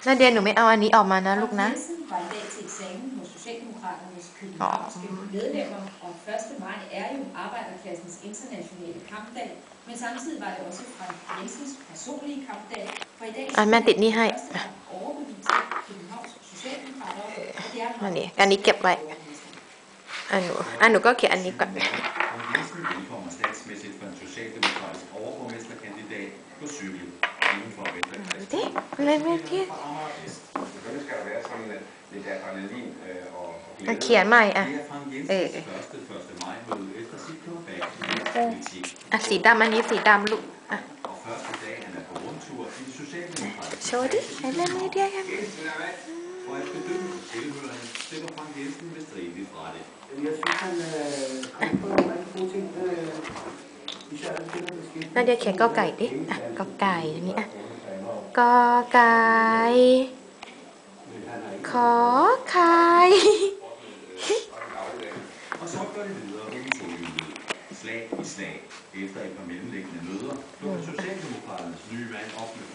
นาเดียหนูไม่เอาอันนี้ออกมานะลูกนะอ๋อแม่ติดนี่ให้อันนี้เก็บไว้หนูก็เขียนอันนี้ก่อนไม่ที่เขียนใหม่สีดำอันนี้สีดำลูกโชว์ดิให้แม่ไม่ได้ยังน่าจะเขียนกอไก่ดิกอไก่อันนี้กอไก่ขอไข่Slag i slag efter et par mellemliggende møder lukker Socialdemokraternes nye mand op med